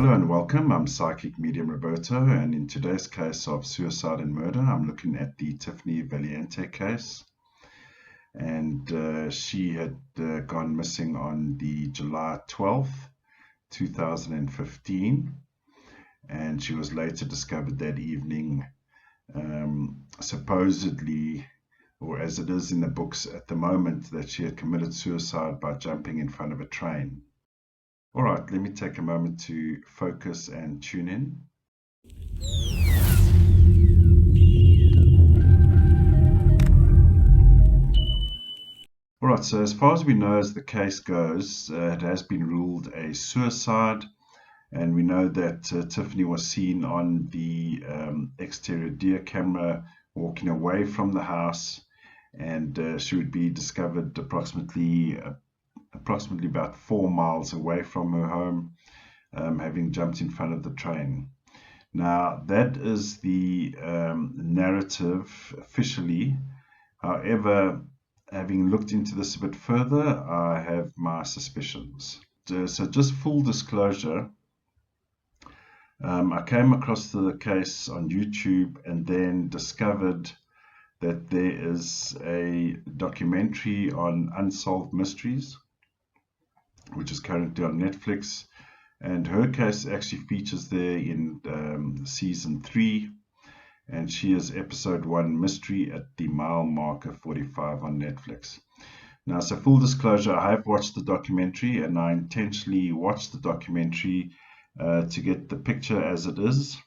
Hello and welcome. I'm Psychic Medium Roberto, and in today's case of suicide and murder, I'm looking at the Tiffany Valiante case. And she had gone missing on the July 12th, 2015, and she was later discovered that evening, supposedly, or as it is in the books at the moment, that she had committed suicide by jumping in front of a train. All right, let me take a moment to focus and tune in. All right, so as far as we know, as the case goes, it has been ruled a suicide, and we know that Tiffany was seen on the exterior deer camera walking away from the house, and she would be discovered approximately about 4 miles away from her home, having jumped in front of the train. Now, that is the narrative officially. However, having looked into this a bit further, I have my suspicions. So just full disclosure, I came across the case on YouTube and then discovered that there is a documentary on unsolved mysteries, which is currently on Netflix. And her case actually features there in season 3. And she is episode 1, Mystery at the Mile Marker 45 on Netflix. Now, so full disclosure, I have watched the documentary, and I intentionally watched the documentary to get the picture as it is.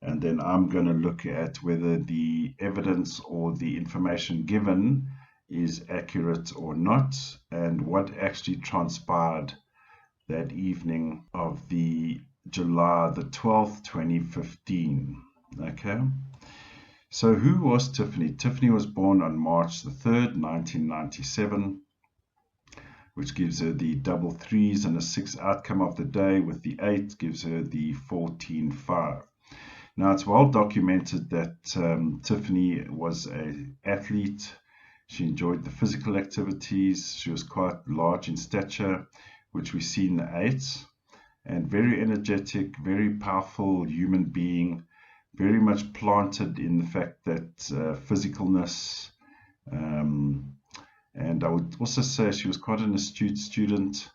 And then I'm going to look at whether the evidence or the information given is accurate or not, and what actually transpired that evening of the July the 12th, 2015. Okay. So who was Tiffany? Tiffany was born on March the 3rd, 1997, which gives her the double 3s and a 6 outcome of the day, with the 8 gives her the 14-5. Now, it's well documented that Tiffany was an athlete. She enjoyed the physical activities. She was quite large in stature, which we see in the 8s, and very energetic, very powerful human being, very much planted in the fact that physicalness, and I would also say she was quite an astute student,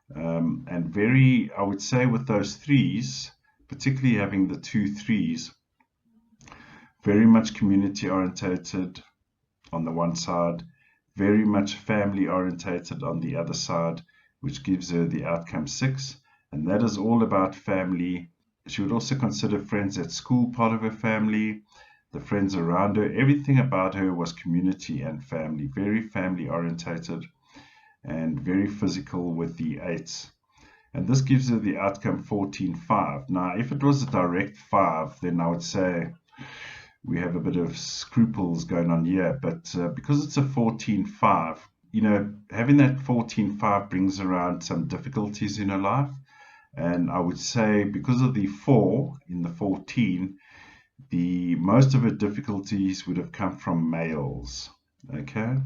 and very, I would say with those 3s, particularly having the 2 3s, very much community orientated on the one side, very much family orientated on the other side, which gives her the outcome 6, and that is all about family. She would also consider friends at school part of her family, the friends around her. Everything about her was community and family, very family orientated and very physical with the 8s. And this gives her the outcome 14-5. Now, if it was a direct 5, then I would say we have a bit of scruples going on here. But because it's a 14-5, you know, having that 14-5 brings around some difficulties in her life. And I would say because of the 4 in the 14, the most of her difficulties would have come from males. Okay,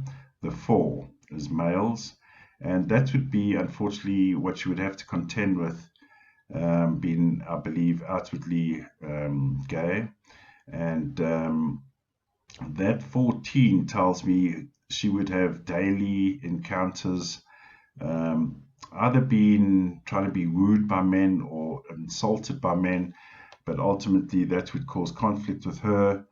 the 4 is males, and that would be unfortunately what she would have to contend with, being, I believe, outwardly gay. And that 14 tells me she would have daily encounters, either being trying to be wooed by men or insulted by men, but ultimately that would cause conflict with her.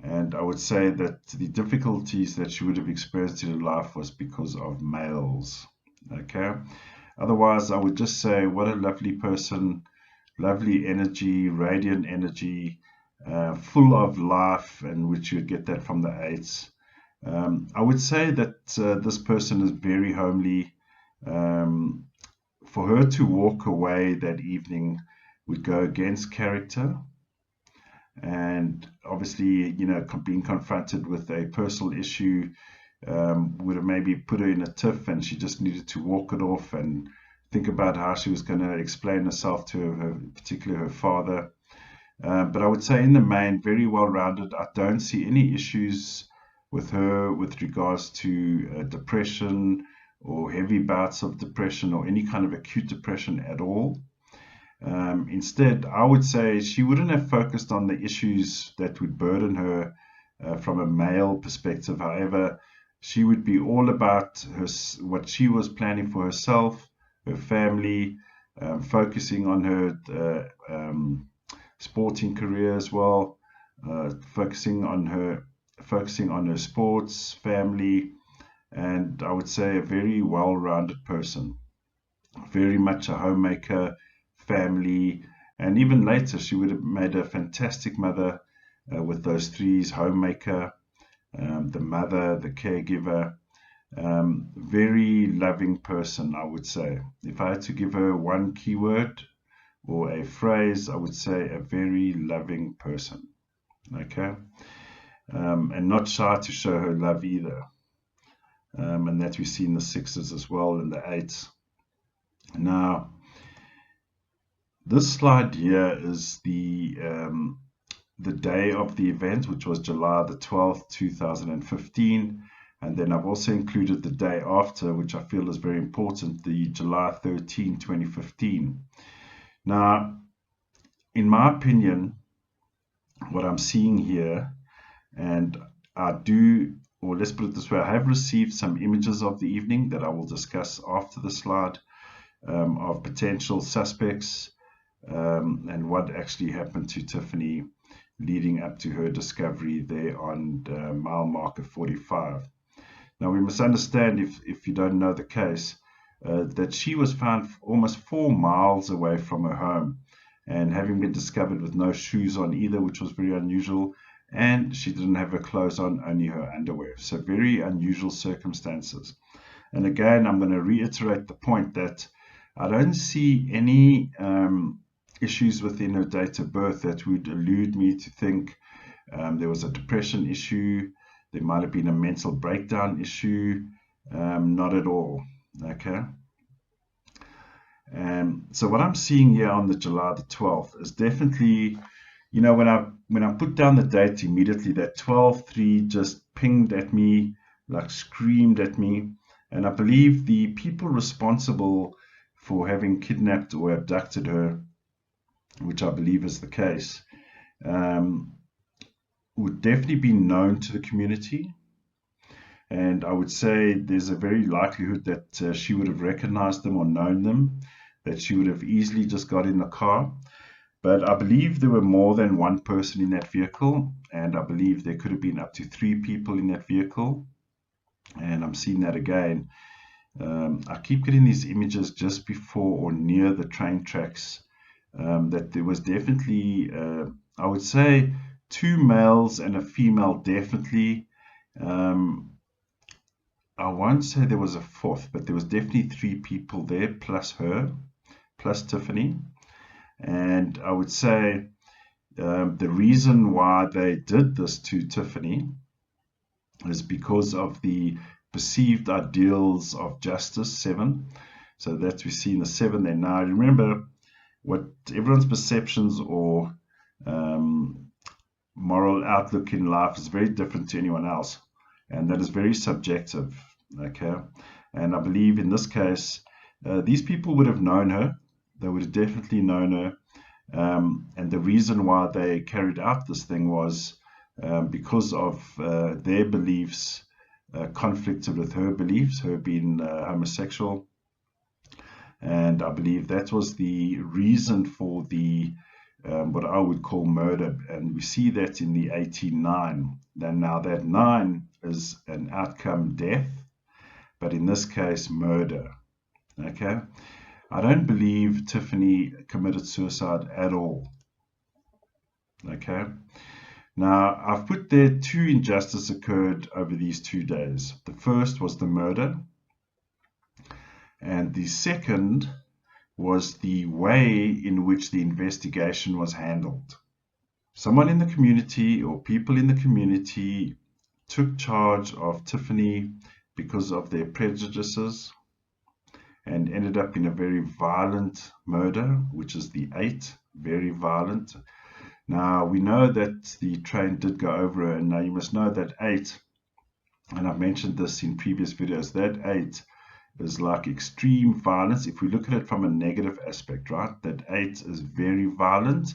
And I would say that the difficulties that she would have experienced in her life was because of males. Okay. Otherwise, I would just say what a lovely person, lovely energy, radiant energy, full of life, and which you'd get that from the 8s. I would say that this person is very homely. For her to walk away that evening would go against character, and obviously, you know, being confronted with a personal issue would have maybe put her in a tiff, and she just needed to walk it off and think about how she was going to explain herself to her, particularly her father. But I would say in the main, very well rounded. I don't see any issues with her with regards to depression or heavy bouts of depression or any kind of acute depression at all. Instead, I would say she wouldn't have focused on the issues that would burden her from a male perspective. However, she would be all about what she was planning for herself, her family, focusing on her sporting career as well, focusing on her sports, family, and I would say a very well-rounded person. Very much a homemaker, family, and even later she would have made a fantastic mother with those threes: homemaker, the mother, the caregiver. Very loving person, I would say. If I had to give her one keyword or a phrase, I would say a very loving person. Okay, and not shy to show her love either. And that we see in the sixes as well and the eights. Now, this slide here is the day of the event, which was July the 12th, 2015. And then I've also included the day after, which I feel is very important, the July 13, 2015. Now, in my opinion, what I'm seeing here, and let's put it this way, I have received some images of the evening that I will discuss after the slide, of potential suspects, and what actually happened to Tiffany leading up to her discovery there on mile marker 45. Now, we must understand, if you don't know the case, that she was found almost 4 miles away from her home, and having been discovered with no shoes on either, which was very unusual, and she didn't have her clothes on, only her underwear. So very unusual circumstances. And again, I'm going to reiterate the point that I don't see any issues within her date of birth that would allude me to think there was a depression issue, there might have been a mental breakdown issue. Not at all. Okay. So what I'm seeing here on the July the 12th is definitely, you know, when I put down the date immediately, that 12-3 just pinged at me, like screamed at me. And I believe the people responsible for having kidnapped or abducted her, which I believe is the case, would definitely be known to the community. And I would say there's a very likelihood that she would have recognized them or known them, that she would have easily just got in the car. But I believe there were more than one person in that vehicle, and I believe there could have been up to 3 people in that vehicle. And I'm seeing that again. I keep getting these images just before or near the train tracks, that there was definitely, I would say, 2 males and a female, definitely. I won't say there was a 4th, but there was definitely 3 people there, plus her, plus Tiffany. And I would say the reason why they did this to Tiffany is because of the perceived ideals of justice, 7. So that we see in the 7 there. Now, remember, what everyone's perceptions or moral outlook in life is very different to anyone else, and that is very subjective. Okay, and I believe in this case, these people would have known her. They would have definitely known her, and the reason why they carried out this thing was because of their beliefs conflicted with her beliefs, her being homosexual. And I believe that was the reason for the what I would call murder. And we see that in the 18-9. Then now that 9 is an outcome death, but in this case murder. Okay, I don't believe Tiffany committed suicide at all. Okay, now I've put there 2 injustices occurred over these 2 days. The first was the murder, and the second was the way in which the investigation was handled. Someone in the community or people in the community took charge of Tiffany because of their prejudices and ended up in a very violent murder, which is the 8, very violent. Now, we know that the train did go over her, and now you must know that 8, and I've mentioned this in previous videos, that 8 is like extreme violence. If we look at it from a negative aspect, right, that 8 is very violent,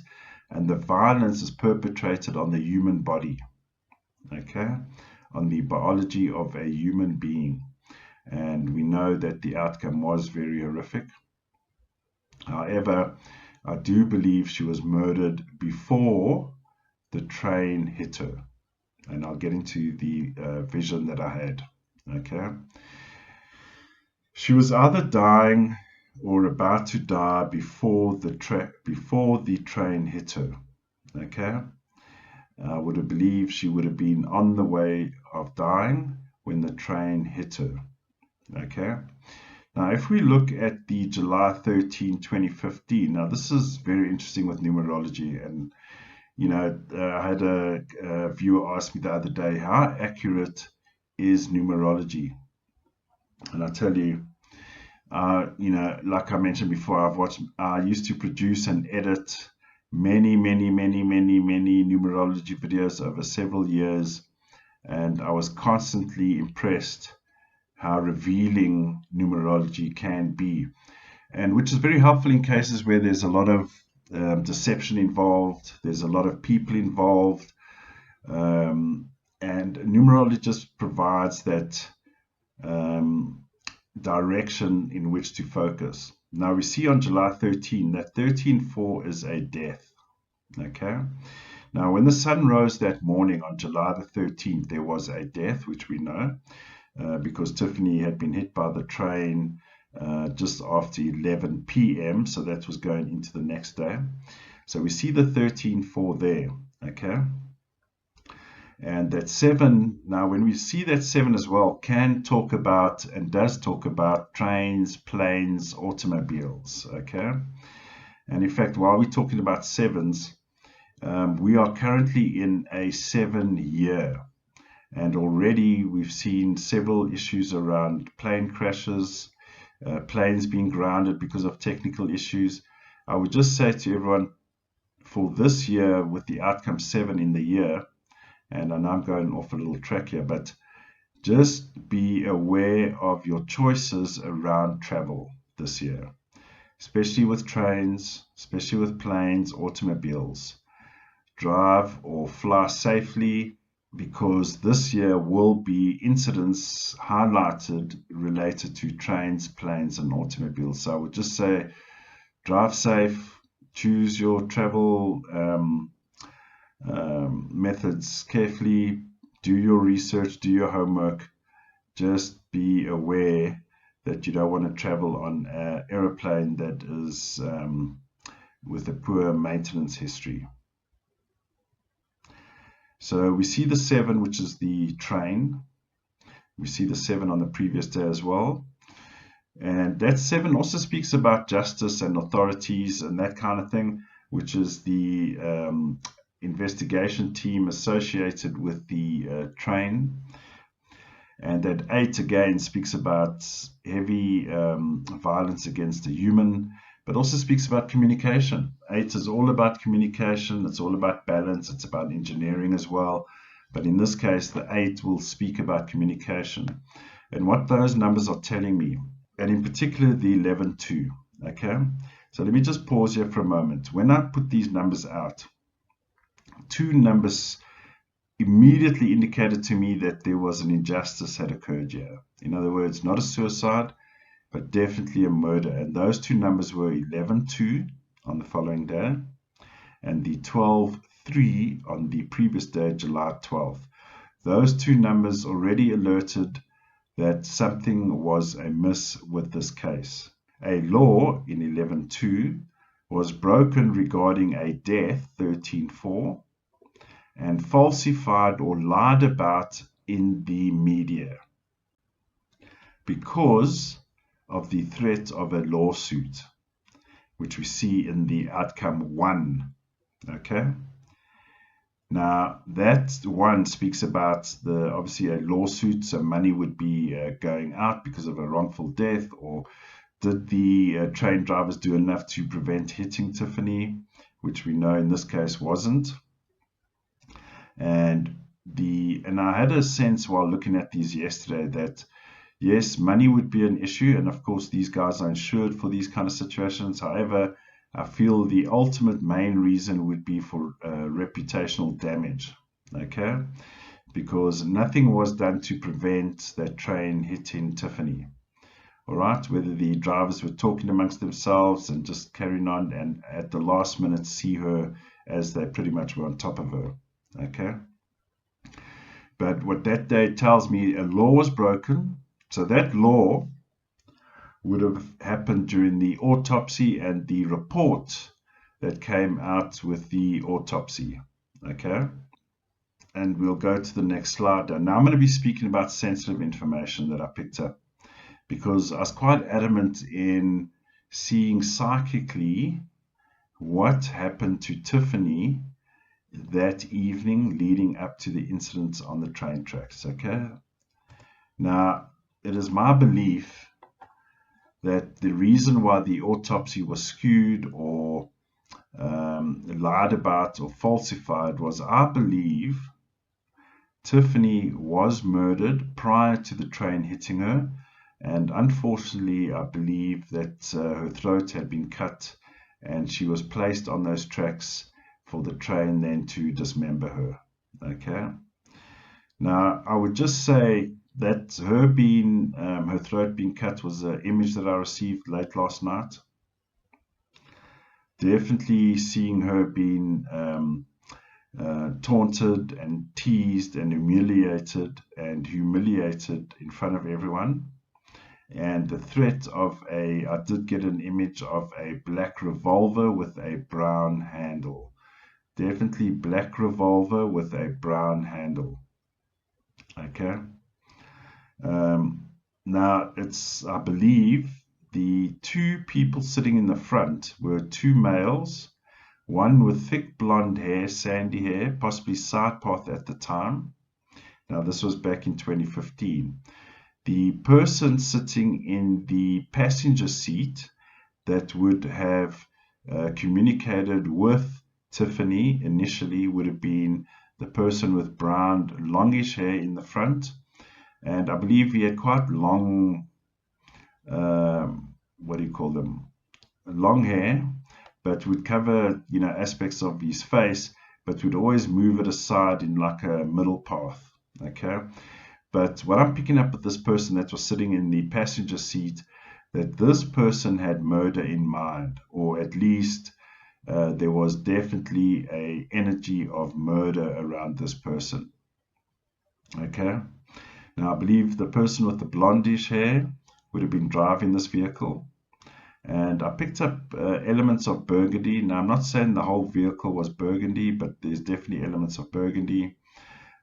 and the violence is perpetrated on the human body, okay, on the biology of a human being. And we know that the outcome was very horrific. However, I do believe she was murdered before the train hit her. And I'll get into the vision that I had. Okay. She was either dying or about to die before the train hit her. Okay. I would have believed she would have been on the way of dying when the train hit her. Okay. Now, if we look at the July 13, 2015, now this is very interesting with numerology. And, you know, I had a viewer ask me the other day, how accurate is numerology? And I tell you, you know, like I mentioned before, I used to produce and edit many numerology videos over several years. And I was constantly impressed how revealing numerology can be, and which is very helpful in cases where there's a lot of deception involved, there's a lot of people involved, and numerology just provides that direction in which to focus. Now we see on July 13 that 13-4 is a death. Okay. Now when the sun rose that morning on July the 13th, there was a death, which we know. Because Tiffany had been hit by the train just after 11 p.m. So that was going into the next day. So we see the 13-4 there, okay? And that 7, now when we see that 7 as well, can talk about and does talk about trains, planes, automobiles, okay? And in fact, while we're talking about 7s, we are currently in a 7-year. And already we've seen several issues around plane crashes, planes being grounded because of technical issues. I would just say to everyone, for this year, with the outcome 7 in the year, and I know I'm going off a little track here, but just be aware of your choices around travel this year, especially with trains, especially with planes, automobiles. Drive or fly safely, because this year will be incidents highlighted related to trains, planes, and automobiles. So I would just say, drive safe, choose your travel methods carefully, do your research, do your homework. Just be aware that you don't want to travel on an aeroplane that is with a poor maintenance history. So we see the 7, which is the train. We see the 7 on the previous day as well. And that 7 also speaks about justice and authorities and that kind of thing, which is the investigation team associated with the train. And that 8 again speaks about heavy violence against a human, but also speaks about communication. 8 is all about communication. It's all about balance. It's about engineering as well. But in this case, the 8 will speak about communication. And what those numbers are telling me, and in particular the 11-2, okay? So let me just pause here for a moment. When I put these numbers out, 2 numbers immediately indicated to me that there was an injustice had occurred here. In other words, not a suicide, but definitely a murder. And those 2 numbers were 11-2 on the following day, and the 12-3 on the previous day, July 12th. Those 2 numbers already alerted that something was amiss with this case. A law in 11-2 was broken regarding a death, 13-4, and falsified or lied about in the media because of the threat of a lawsuit, which we see in the outcome 1. Okay. Now that 1 speaks about obviously a lawsuit, so money would be going out because of a wrongful death, or did the train drivers do enough to prevent hitting Tiffany, which we know in this case wasn't. And I had a sense while looking at these yesterday that Yes, money would be an issue, and of course these guys are insured for these kind of situations. However, I feel the ultimate main reason would be for reputational damage, okay? Because nothing was done to prevent that train hitting Tiffany. All right, whether the drivers were talking amongst themselves and just carrying on, and at the last minute see her as they pretty much were on top of her, okay? But what that day tells me, a law was broken. So that law would have happened during the autopsy and the report that came out with the autopsy, okay? And we'll go to the next slide. Now I'm going to be speaking about sensitive information that I picked up, because I was quite adamant in seeing psychically what happened to Tiffany that evening leading up to the incident on the train tracks, okay? Now, it is my belief that the reason why the autopsy was skewed or lied about or falsified was, I believe, Tiffany was murdered prior to the train hitting her, and unfortunately I believe that her throat had been cut and she was placed on those tracks for the train then to dismember her, okay? Now, I would just say that her being, her throat being cut was an image that I received late last night. Definitely seeing her being taunted and teased and humiliated in front of everyone. And the threat of I did get an image of a black revolver with a brown handle. Definitely black revolver with a brown handle. Okay. Now, I believe the two people sitting in the front were two males, one with thick blonde hair, sandy hair, possibly side path at the time. Now, this was back in 2015. The person sitting in the passenger seat that would have communicated with Tiffany initially would have been the person with brown, longish hair in the front. And I believe he had quite long, what do you call them? Long hair, but would cover, aspects of his face, but would always move it aside in like a middle path, okay? But what I'm picking up with this person that was sitting in the passenger seat, that this person had murder in mind, or at least there was definitely an energy of murder around this person, okay? Now, I believe the person with the blondish hair would have been driving this vehicle. And I picked up elements of burgundy. Now, I'm not saying the whole vehicle was burgundy, but there's definitely elements of burgundy.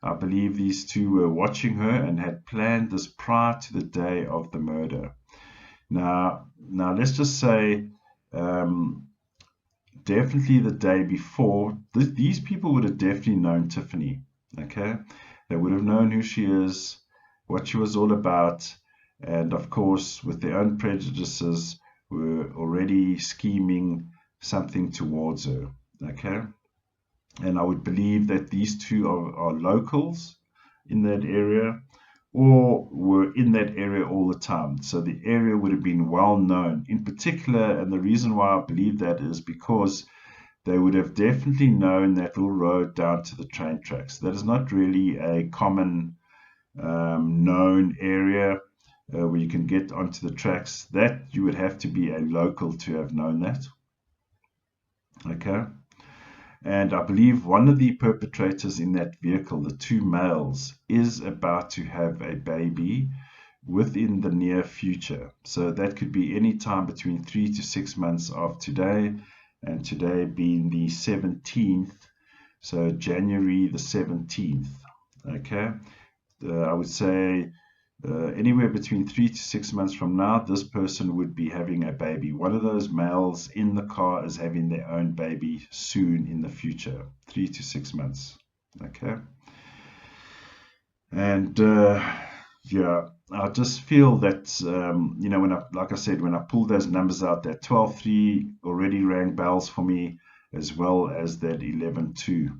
I believe these two were watching her and had planned this prior to the day of the murder. Now let's just say definitely the day before, these people would have definitely known Tiffany, okay? They would have known who she is, what she was all about, and of course, with their own prejudices, were already scheming something towards her, okay? And I would believe that these two are locals in that area, or were in that area all the time. So the area would have been well known. In particular, and the reason why I believe that is because they would have definitely known that little road down to the train tracks. That is not really a common known area where you can get onto the tracks. That you would have to be a local to have known that. Okay. And I believe one of the perpetrators in that vehicle, the two males, is about to have a baby within the near future. So that could be any time between 3 to 6 months of today, and today being the 17th, so January the 17th. Okay. I would say anywhere between 3 to 6 months from now, this person would be having a baby. One of those males in the car is having their own baby soon in the future, 3 to 6 months. Okay. And yeah, I just feel that, like I said, when I pulled those numbers out, that 12-3 already rang bells for me, as well as that 11-2.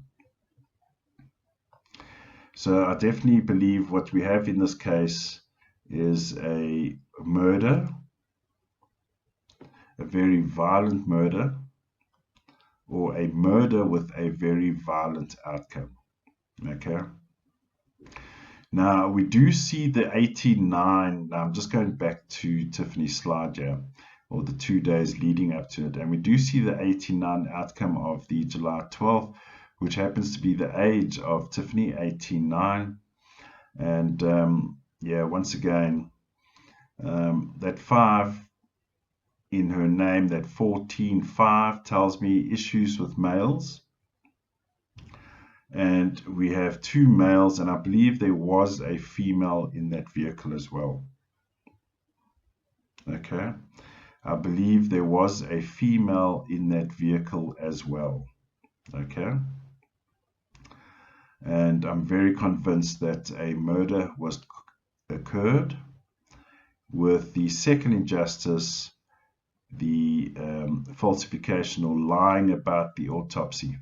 So I definitely believe what we have in this case is a murder, a very violent murder, or a murder with a very violent outcome. Okay. Now we do see the 89. Now I'm just going back to Tiffany's slide here, or the 2 days leading up to it, and we do see the 89 outcome of the July 12th, which happens to be the age of Tiffany, 89. And yeah, once again, that 5 in her name, that 14-5, tells me issues with males. And we have 2 males, and I believe there was a female in that vehicle as well. Okay, I believe there was a female in that vehicle as well. Okay, and I'm very convinced that a murder was occurred, with the second injustice, the falsification or lying about the autopsy.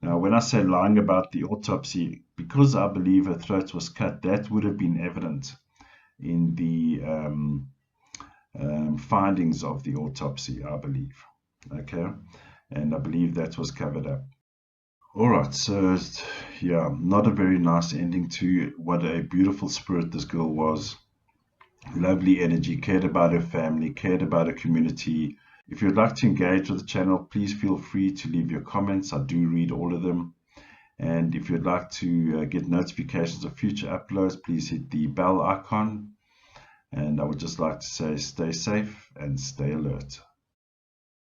Now, when I say lying about the autopsy, because I believe her throat was cut, that would have been evident in the findings of the autopsy, I believe. Okay, and I believe that was covered up. All right, so yeah, not a very nice ending to what a beautiful spirit this girl was. Lovely energy, cared about her family, cared about her community. If you'd like to engage with the channel, please feel free to leave your comments. I do read all of them. And if you'd like to get notifications of future uploads, please hit the bell icon. And I would just like to say, stay safe and stay alert.